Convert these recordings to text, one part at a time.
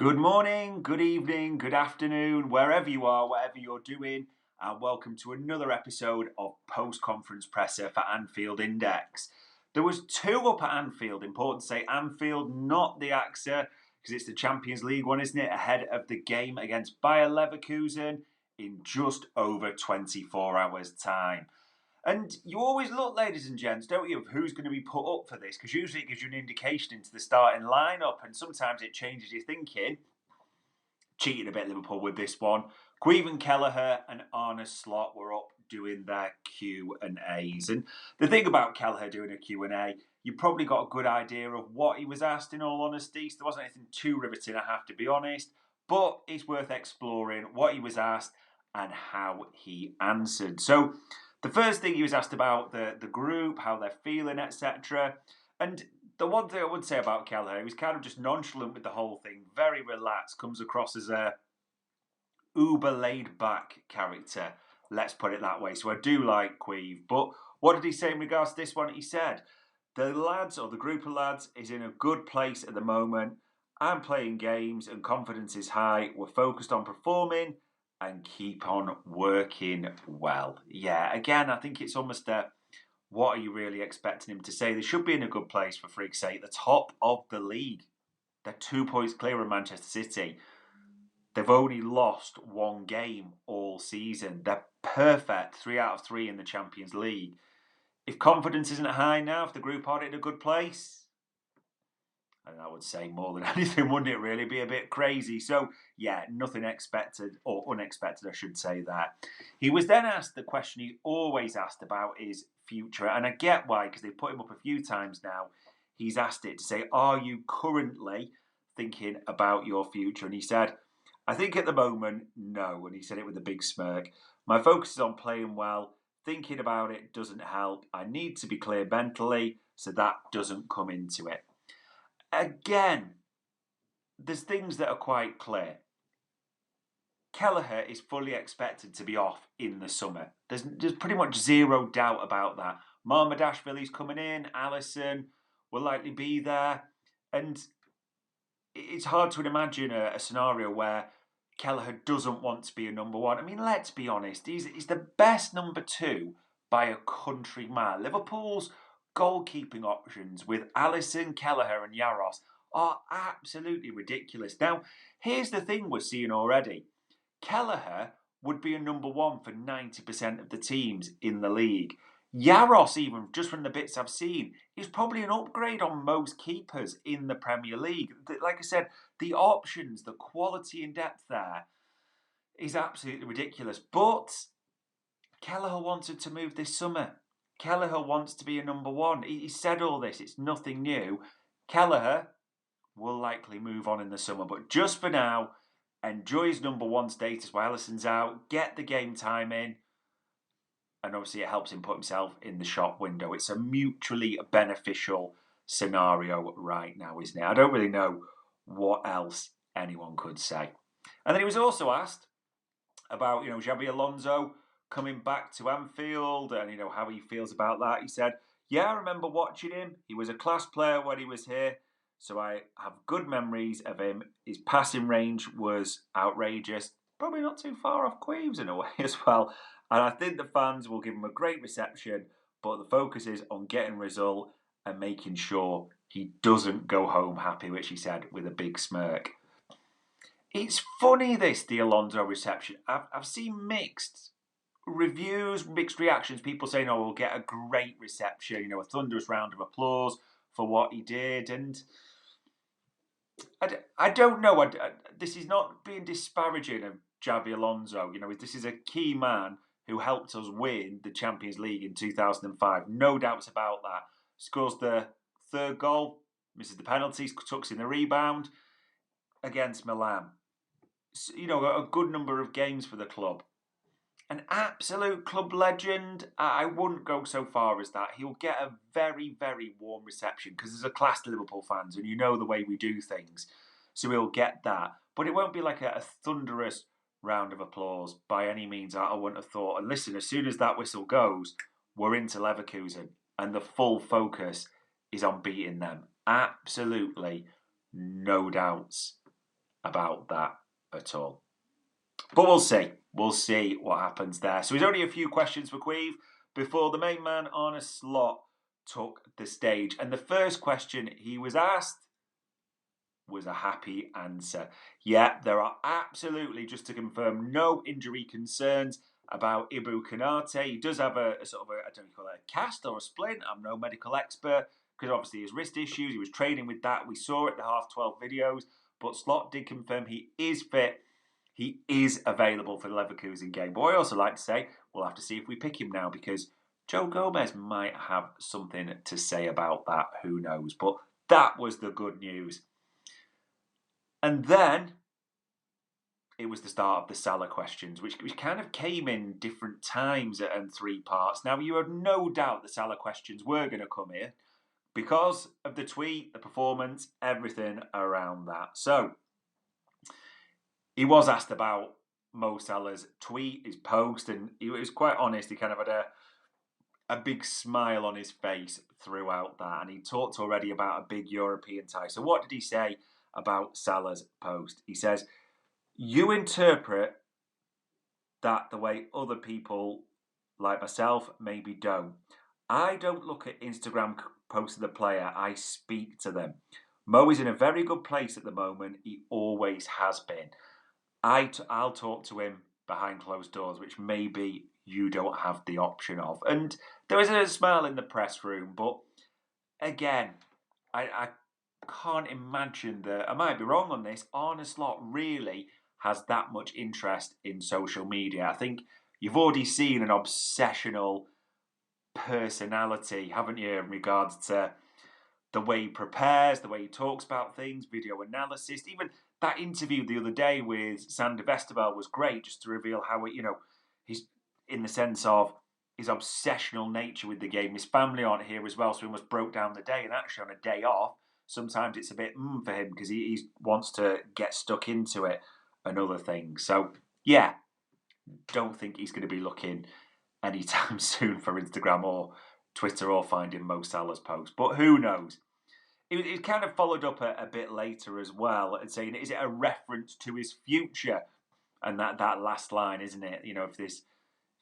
Good morning, good evening, good afternoon, wherever you are, whatever you're doing, and welcome to another episode of Post-Conference Presser for Anfield Index. There was two up at Anfield, important to say Anfield, not the AXA, because it's the Champions League one, isn't it, ahead of the game against Bayer Leverkusen in just over 24 hours' time. And you always look, ladies and gents, don't you, of who's going to be put up for this, because usually it gives you an indication into the starting lineup, and sometimes it changes your thinking. Cheated a bit Liverpool with this one. and Kelleher and Arne Slot were up doing their Q&As. And the thing about Kelleher doing a Q&A, you probably got a good idea of what he was asked, in all honesty. So there wasn't anything too riveting, I have to be honest. But it's worth exploring what he was asked and how he answered. So the first thing he was asked about the group, how they're feeling, etc. And the one thing I would say about Kelleher, he was kind of just nonchalant with the whole thing, very relaxed, comes across as a uber laid-back character, let's put it that way. So I do like Queeve. But what did he say in regards to this one? He said, the lads, or the group of lads, is in a good place at the moment. I'm playing games and confidence is high. We're focused on performing and keep on working well. Yeah, again, I think it's almost what are you really expecting him to say? They should be in a good place, for freak's sake. The top of the league. They're 2 points clear of Manchester City. They've only lost one game all season. They're perfect, 3 out of 3 in the Champions League. If confidence isn't high now, if the group aren't in a good place, and I would say more than anything, wouldn't it really be a bit crazy? So, yeah, nothing expected, or unexpected, I should say that. He was then asked the question he's always asked about his future, and I get why, because they've put him up a few times now. He's asked it to say, are you currently thinking about your future? And he said, I think at the moment, no. And he said it with a big smirk. My focus is on playing well. Thinking about it doesn't help. I need to be clear mentally, so that doesn't come into it. Again, there's things that are quite clear. Kelleher is fully expected to be off in the summer. There's pretty much zero doubt about that. Marmadashvili's coming in, Alisson will likely be there. And it's hard to imagine a scenario where Kelleher doesn't want to be a number one. I mean, let's be honest, he's the best number two by a country mile. Liverpool's goalkeeping options with Alisson, Kelleher and Yaros are absolutely ridiculous. Now, here's the thing we're seeing already. Kelleher would be a number one for 90% of the teams in the league. Yaros, even just from the bits I've seen, is probably an upgrade on most keepers in the Premier League. Like I said, the options, the quality and depth there is absolutely ridiculous. But Kelleher wanted to move this summer. Kelleher wants to be a number one. He said all this, it's nothing new. Kelleher will likely move on in the summer, but just for now, enjoy his number one status while Alisson's out, get the game time in, and obviously it helps him put himself in the shop window. It's a mutually beneficial scenario right now, isn't it? I don't really know what else anyone could say. And then he was also asked about, Xabi Alonso coming back to Anfield and, how he feels about that. He said, yeah, I remember watching him. He was a class player when he was here, so I have good memories of him. His passing range was outrageous, probably not too far off Queeves in a way as well. And I think the fans will give him a great reception, but the focus is on getting a result and making sure he doesn't go home happy, which he said with a big smirk. It's funny, the Alonso reception. I've seen mixed reviews, mixed reactions. People saying, oh, we'll get a great reception, a thunderous round of applause for what he did. And I don't know. This is not being disparaging of Xabi Alonso. This is a key man who helped us win the Champions League in 2005. No doubts about that. Scores the third goal, misses the penalties, tucks in the rebound against Milan. A good number of games for the club. An absolute club legend. I wouldn't go so far as that. He'll get a very, very warm reception because there's a class to Liverpool fans and the way we do things. So he'll get that. But it won't be like a thunderous round of applause by any means, I wouldn't have thought. And listen, as soon as that whistle goes, we're into Leverkusen and the full focus is on beating them. Absolutely no doubts about that at all. But we'll see. We'll see what happens there. So there's only a few questions for Queeve before the main man, Arne Slot, took the stage. And the first question he was asked was a happy answer. Yeah, there are absolutely, just to confirm, no injury concerns about Ibu Kanate. He does have a sort of a, I don't know, call it a cast or a splint. I'm no medical expert because obviously his wrist issues. He was training with that. We saw it, the half 12 videos. But Slot did confirm he is fit. He is available for the Leverkusen game. But I also like to say, we'll have to see if we pick him now because Joe Gomez might have something to say about that. Who knows? But that was the good news. And then it was the start of the Salah questions, which kind of came in different times and three parts. Now, you had no doubt the Salah questions were going to come here because of the tweet, the performance, everything around that. So, he was asked about Mo Salah's tweet, his post, and he was quite honest. He kind of had a big smile on his face throughout that, and he talked already about a big European tie. So what did he say about Salah's post? He says, you interpret that the way other people like myself maybe don't. I don't look at Instagram posts of the player, I speak to them. Mo is in a very good place at the moment. He always has been. I'll talk to him behind closed doors, which maybe you don't have the option of. And there was a smile in the press room, but again, I can't imagine that, I might be wrong on this, Arne Slot really has that much interest in social media. I think you've already seen an obsessional personality, haven't you, in regards to the way he prepares, the way he talks about things, video analysis, even that interview the other day with Sander Vesterveld was great, just to reveal how he's in the sense of his obsessional nature with the game. His family aren't here as well, so he almost broke down the day. And actually, on a day off, sometimes it's a bit for him because he wants to get stuck into it and other things. So yeah, don't think he's going to be looking anytime soon for Instagram or Twitter or finding Mo Salah's post. But who knows? It kind of followed up a bit later as well and saying, is it a reference to his future? And that last line, isn't it? If this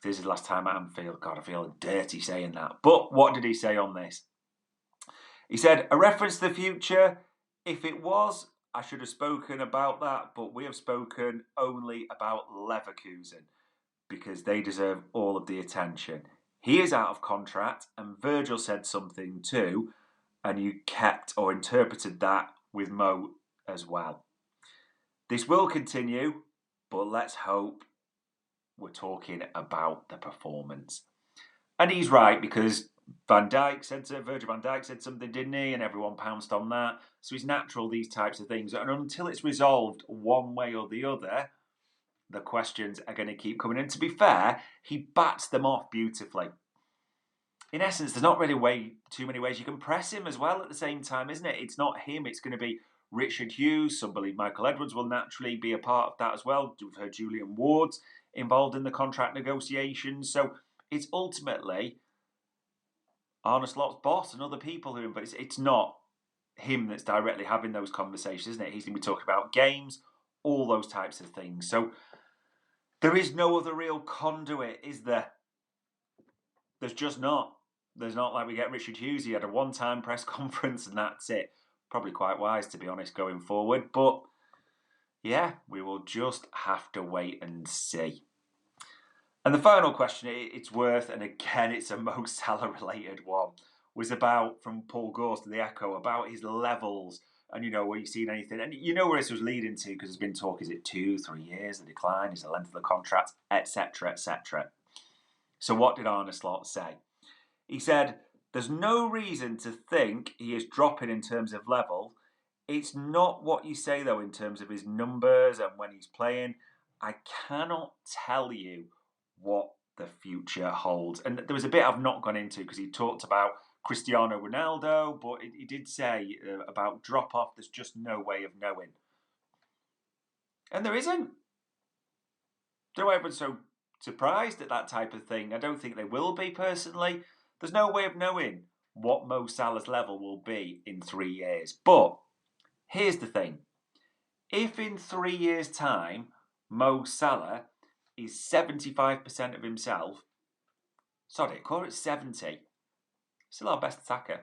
is the last time at Anfield, God, I feel dirty saying that. But what did he say on this? He said, a reference to the future, if it was, I should have spoken about that, but we have spoken only about Leverkusen because they deserve all of the attention. He is out of contract, and Virgil said something too, and you kept or interpreted that with Mo as well. This will continue, but let's hope we're talking about the performance. And he's right, because Virgil van Dijk said something, didn't he? And everyone pounced on that. So it's natural, these types of things. And until it's resolved one way or the other, the questions are going to keep coming. And to be fair, he bats them off beautifully. In essence, there's not really too many ways you can press him as well at the same time, isn't it? It's not him, it's going to be Richard Hughes. Some believe Michael Edwards will naturally be a part of that as well. We've heard Julian Ward's involved in the contract negotiations. So it's ultimately Arne Slot's boss and other people who, but it's not him that's directly having those conversations, isn't it? He's going to be talking about games, all those types of things. So there is no other real conduit, is there? There's just not. There's not, like we get Richard Hughes. He had a one-time press conference and that's it. Probably quite wise, to be honest, going forward. But yeah, we will just have to wait and see. And the final question it's worth, and again, it's a Mo Salah related one, was about, from Paul Gorse to the Echo, about his levels. And, were you seeing anything? And where this was leading to, because there's been talk, is it 2-3 years, the decline, is the length of the contract, etc., etc. So what did Arne Slot say? He said, there's no reason to think he is dropping in terms of level. It's not what you say, though, in terms of his numbers and when he's playing. I cannot tell you what the future holds. And there was a bit I've not gone into because he talked about Cristiano Ronaldo, but he did say about drop-off, there's just no way of knowing. And there isn't. Don't know why everyone's so surprised at that type of thing. I don't think they will be, personally. There's no way of knowing what Mo Salah's level will be in 3 years. But here's the thing. If in 3 years' time, Mo Salah is 75% of himself, sorry, call it 70, still our best attacker.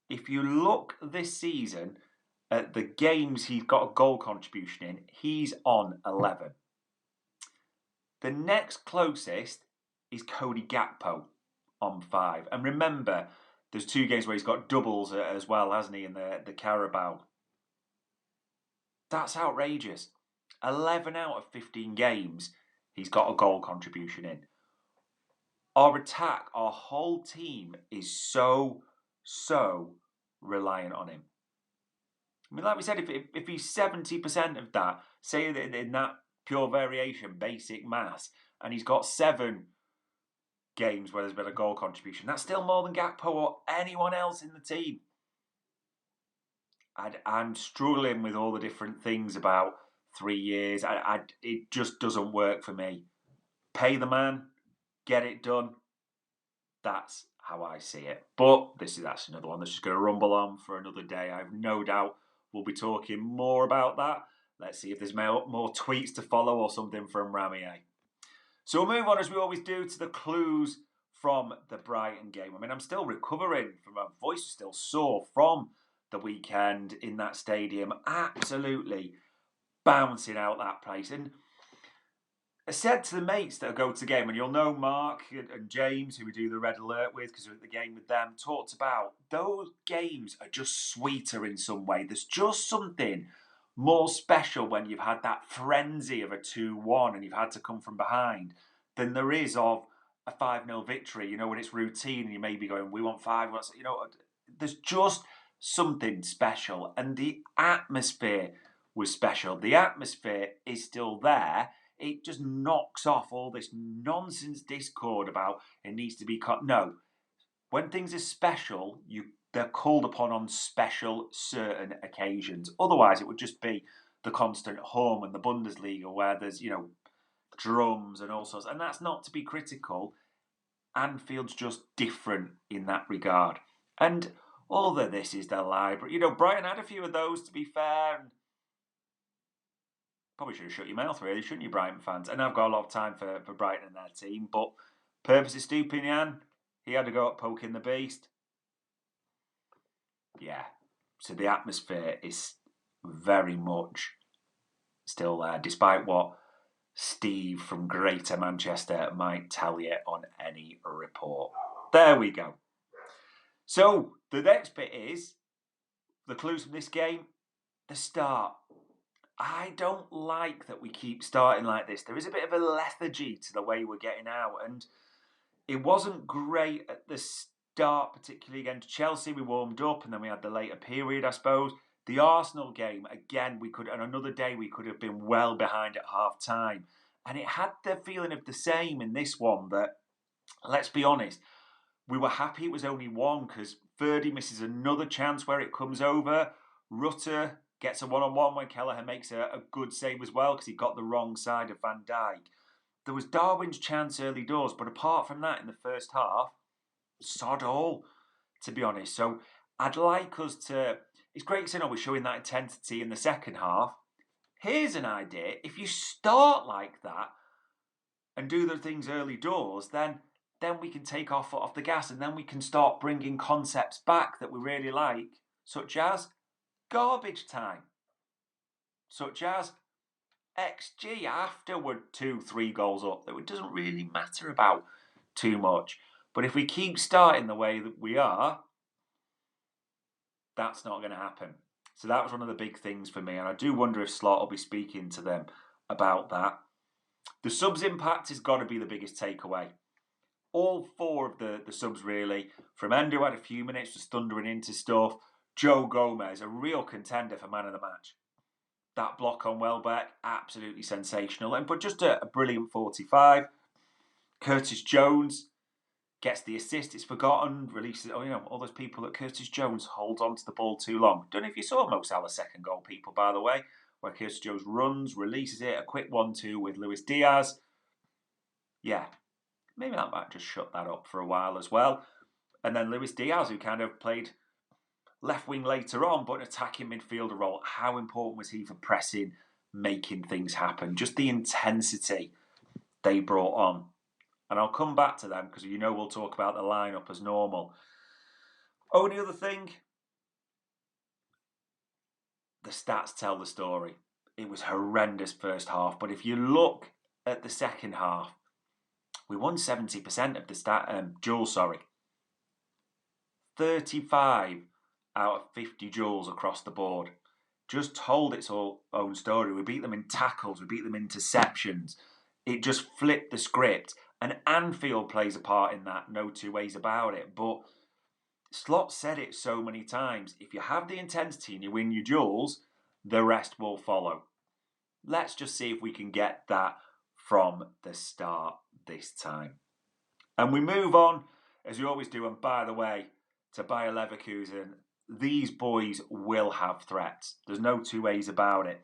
If you look this season at the games he's got a goal contribution in, he's on 11. The next closest is Cody Gakpo on 5. And remember, there's 2 games where he's got doubles as well, hasn't he, in the Carabao. That's outrageous. 11 out of 15 games, he's got a goal contribution in. Our attack, our whole team is so reliant on him. I mean, like we said, if he's 70% of that, say that in that pure variation, basic maths, and he's got 7 games where there's been a goal contribution, that's still more than Gakpo or anyone else in the team. I'm struggling with all the different things about 3 years. It just doesn't work for me. Pay the man, get it done. That's how I see it. But that's another one that's just going to rumble on for another day. I have no doubt we'll be talking more about that. Let's see if there's more tweets to follow or something from Ramier. So we'll move on, as we always do, to the clues from the Brighton game. I mean, I'm still recovering from my voice, still sore from the weekend in that stadium. Absolutely bouncing out that place. And I said to the mates that I go to the game, and you'll know Mark and James, who we do the Red Alert with because we're at the game with them, talked about those games are just sweeter in some way. There's just something more special when you've had that frenzy of a 2-1 and you've had to come from behind than there is of a 5-0 victory, when it's routine and you may be going, we want 5, there's just something special. And the atmosphere was special. The atmosphere is still there. It just knocks off all this nonsense discord about it needs to be cut. No, when things are special, they're called upon on special certain occasions. Otherwise, it would just be the constant hum and the Bundesliga where there's, drums and all sorts. And that's not to be critical. Anfield's just different in that regard. And all of this is their library. Brighton had a few of those, to be fair. And probably should have shut your mouth, really, shouldn't you, Brighton fans? And I've got a lot of time for Brighton and their team. But purpose of Stupinian, he had to go up poking the beast. Yeah. So the atmosphere is very much still there, despite what Steve from Greater Manchester might tell you on any report. There we go. So the next bit is the clues from this game, the start. I don't like that we keep starting like this. There is a bit of a lethargy to the way we're getting out, and it wasn't great at the start, particularly against Chelsea. We warmed up, and then we had the later period, I suppose. The Arsenal game, again, and another day we could have been well behind at half time. And it had the feeling of the same in this one, that, let's be honest, we were happy it was only 1 because Ferdy misses another chance where it comes over. Rutter gets a one-on-one when Kelleher makes a good save as well because he got the wrong side of Van Dijk. There was Darwin's chance early doors, but apart from that in the first half, sod all, to be honest. So I'd like us to... It's great to know we're showing that intensity in the second half. Here's an idea. If you start like that and do the things early doors, then we can take our foot off the gas and then we can start bringing concepts back that we really like, such as garbage time, such as XG after we're 2-3 goals up, that it doesn't really matter about too much. But if we keep starting the way that we are, that's not going to happen. So that was one of the big things for me, and I do wonder if Slot will be speaking to them about that. The subs impact has got to be the biggest takeaway. All 4 of the subs, really. From Endo had a few minutes, just thundering into stuff. Joe Gomez, a real contender for man of the match. That block on Welbeck, absolutely sensational. But just a brilliant 45. Curtis Jones gets the assist. It's forgotten. Releases. All those people that Curtis Jones holds on to the ball too long. Don't know if you saw Mo Salah's second goal, people, by the way, where Curtis Jones runs, releases it, a quick 1-2 with Luis Diaz. Yeah, maybe that might just shut that up for a while as well. And then Luis Diaz, who kind of played left wing later on, but an attacking midfielder role. How important was he for pressing, making things happen? Just the intensity they brought on. And I'll come back to them because we'll talk about the lineup as normal. Only other thing, the stats tell the story. It was horrendous first half, but if you look at the second half, we won 70% of the duels. 35 out of 50 duels across the board. Just told its own story. We beat them in tackles, we beat them in interceptions. It just flipped the script. And Anfield plays a part in that, no two ways about it. But Slot said it so many times. If you have the intensity and you win your duels, the rest will follow. Let's just see if we can get that from the start this time. And we move on, as we always do. And by the way, to Bayer Leverkusen, these boys will have threats. There's no two ways about it.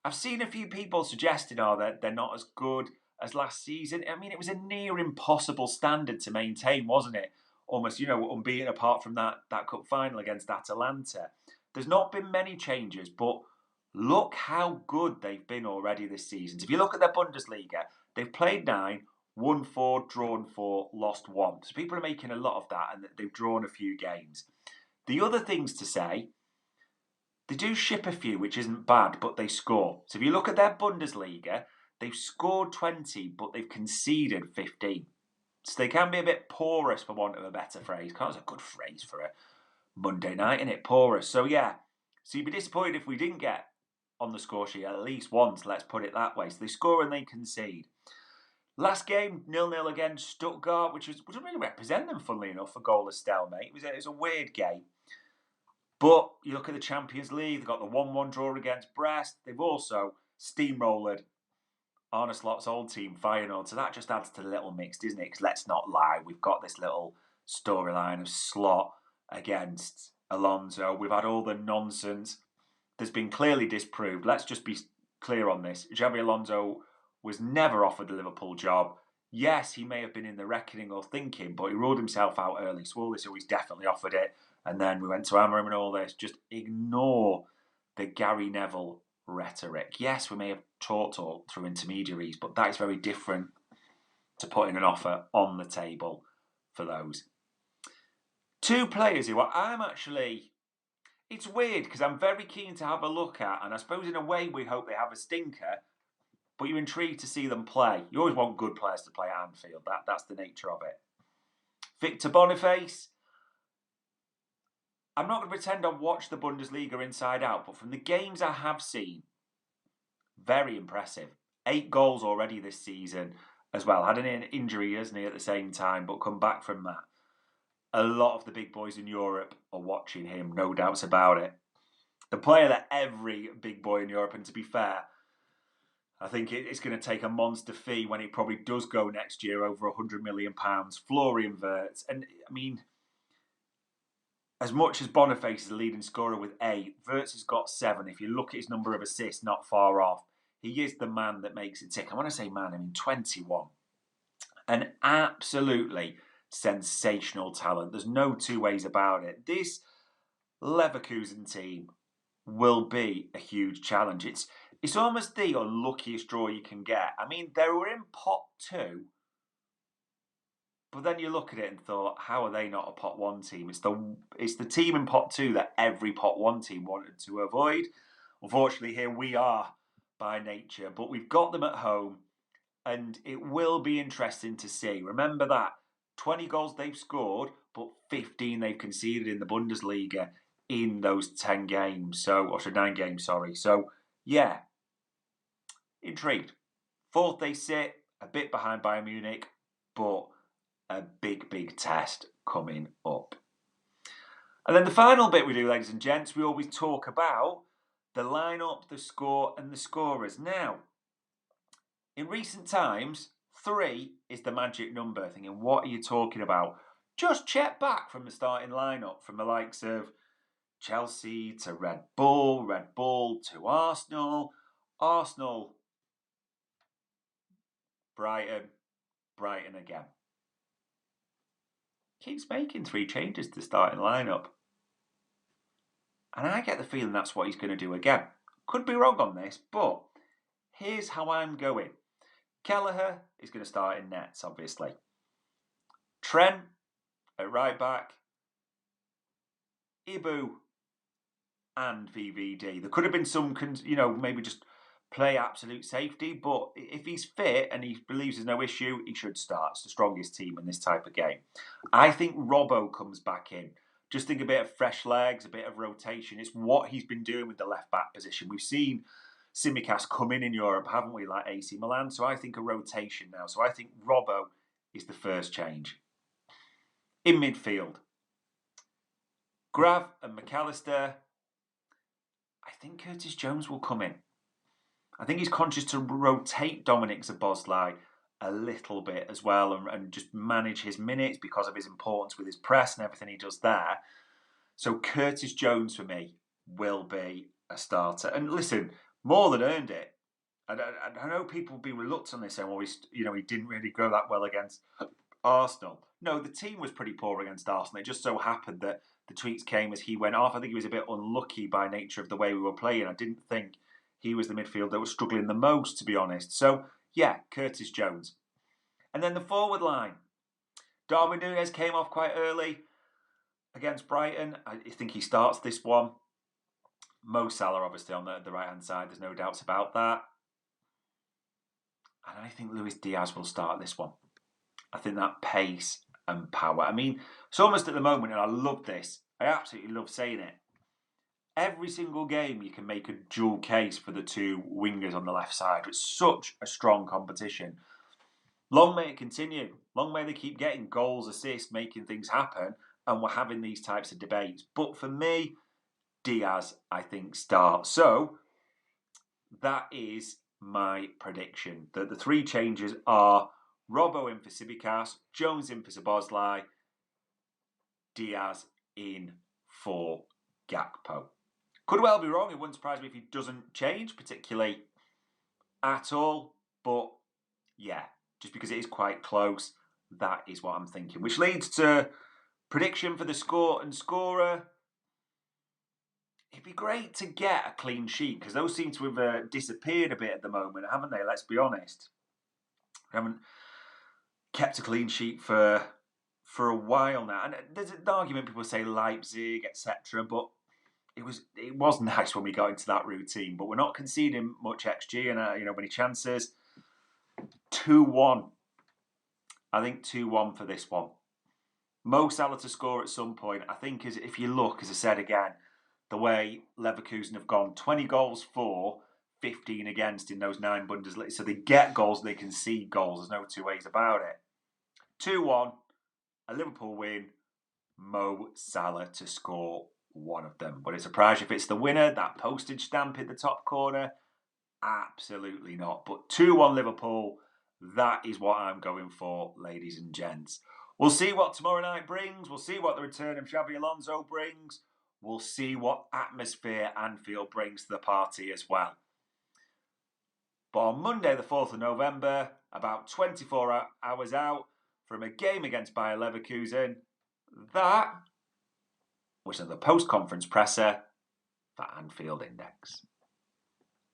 I've seen a few people suggesting that they're not as good as last season. I mean, it was a near impossible standard to maintain, wasn't it? Almost, unbeaten apart from that cup final against Atalanta. There's not been many changes, but look how good they've been already this season. So if you look at their Bundesliga, they've played 9, won 4, drawn 4, lost 1. So people are making a lot of that, and they've drawn a few games. The other things to say, they do ship a few, which isn't bad, but they score. So if you look at their Bundesliga, they've scored 20, but they've conceded 15. So they can be a bit porous, for want of a better phrase. That's a good phrase for a Monday night, isn't it? Porous. So yeah, so you'd be disappointed if we didn't get on the score sheet at least once, let's put it that way. So they score and they concede. Last game, 0-0 against Stuttgart, which doesn't really represent them, funnily enough, for goalless stalemate. It was a weird game. But you look at the Champions League, they've got the 1-1 draw against Brest. They've also steamrolled Arne Slot's old team, Feyenoord. So that just adds to the little mix, doesn't it? Because let's not lie, we've got this little storyline of Slot against Alonso. We've had all the nonsense. There's been clearly disproved. Let's just be clear on this. Xabi Alonso was never offered the Liverpool job. Yes, he may have been in the reckoning or thinking, but he ruled himself out early. So he's definitely offered it. And then we went to Amorim and all this. Just ignore the Gary Neville rhetoric. Yes, we may have talked through intermediaries, but that is very different to putting an offer on the table for those. 2 players who I'm actually... It's weird because I'm very keen to have a look at, and I suppose in a way we hope they have a stinker, but you're intrigued to see them play. You always want good players to play at Anfield. That's the nature of it. Victor Boniface. I'm not going to pretend I've watched the Bundesliga inside out, but from the games I have seen, very impressive. 8 goals already this season as well. Had an injury, hasn't he, at the same time, but come back from that. A lot of the big boys in Europe are watching him, no doubts about it. The player that every big boy in Europe, and to be fair, I think it's going to take a monster fee when it probably does go next year, over £100 million, Florian Wirtz. And, I mean, as much as Boniface is the leading scorer with 8, Wirtz has got 7. If you look at his number of assists, not far off. He is the man that makes it tick. And when I say man, I mean 21. An absolutely sensational talent. There's no two ways about it. This Leverkusen team will be a huge challenge. It's almost the unluckiest draw you can get. I mean, they were in pot 2, but then you look at it and thought, how are they not a pot 1 team? It's the team in pot 2 that every pot 1 team wanted to avoid. Unfortunately, here we are by nature, but we've got them at home, and it will be interesting to see. Remember that 20 goals they've scored, but 15 they've conceded in the Bundesliga in those 10 games. 9 games, sorry. So, yeah, intrigued. 4th they sit, a bit behind Bayern Munich, but a big test coming up. And then the final bit we do, ladies and gents, we always talk about the lineup, the score, and the scorers. Now, in recent times, 3 is the magic number. Thinking, what are you talking about? Just check back from the starting lineup, from the likes of Chelsea to Red Bull to Arsenal, Brighton again. Keeps making 3 changes to the starting lineup. And I get the feeling that's what he's going to do again. Could be wrong on this, but here's how I'm going. Kelleher is going to start in nets, obviously. Trent at right back. Ibu and VVD. There could have been some, maybe just play absolute safety, but if he's fit and he believes there's no issue, he should start. It's the strongest team in this type of game. I think Robbo comes back in. Just think a bit of fresh legs, a bit of rotation. It's what he's been doing with the left back position. We've seen Tsimikas come in Europe, haven't we, like AC Milan? So I think a rotation now. So I think Robbo is the first change. In midfield, Grav and McAllister. I think Curtis Jones will come in. I think he's conscious to rotate Dominic Szoboszlai a little bit as well and just manage his minutes because of his importance with his press and everything he does there. So Curtis Jones for me will be a starter. And listen, more than earned it. I know people will be reluctant on this saying, well, he didn't really go that well against Arsenal. No, the team was pretty poor against Arsenal. It just so happened that the tweets came as he went off. I think he was a bit unlucky by nature of the way we were playing. I didn't think he was the midfielder that was struggling the most, to be honest. So, yeah, Curtis Jones. And then the forward line. Darwin Núñez came off quite early against Brighton. I think he starts this one. Mo Salah, obviously, on the right-hand side. There's no doubts about that. And I think Luis Diaz will start this one. I think that pace and power. I mean, it's almost at the moment, and I love this. I absolutely love saying it. Every single game you can make a dual case for the two wingers on the left side. It's such a strong competition. Long may it continue. Long may they keep getting goals, assists, making things happen, and we're having these types of debates. But for me, Diaz, I think, starts. So that is my prediction. That the three changes are Robbo in for Tsimikas, Jones in for Szoboszlai, Diaz in for Gakpo. Could well be wrong. It wouldn't surprise me if he doesn't change, particularly at all. But yeah, just because it is quite close, that is what I'm thinking. Which leads to prediction for the score and scorer. It'd be great to get a clean sheet because those seem to have disappeared a bit at the moment, haven't they? Let's be honest. We haven't kept a clean sheet for a while now. And there's an argument, people say Leipzig, etc. But it was nice when we got into that routine. But we're not conceding much XG and many chances. 2-1. I think 2-1 for this one. Mo Salah to score at some point. I think if you look, as I said again, the way Leverkusen have gone, 20 goals for, 15 against in those 9 Bundesliga. So they get goals, they concede goals. There's no two ways about it. 2-1, a Liverpool win, Mo Salah to score one of them. Would it surprise you if it's the winner, that postage stamp in the top corner? Absolutely not. But 2-1 Liverpool, that is what I'm going for, ladies and gents. We'll see what tomorrow night brings. We'll see what the return of Xabi Alonso brings. We'll see what atmosphere Anfield brings to the party as well. But on Monday, the 4th of November, about 24 hours out from a game against Bayer Leverkusen, that was the post-conference presser for Anfield Index.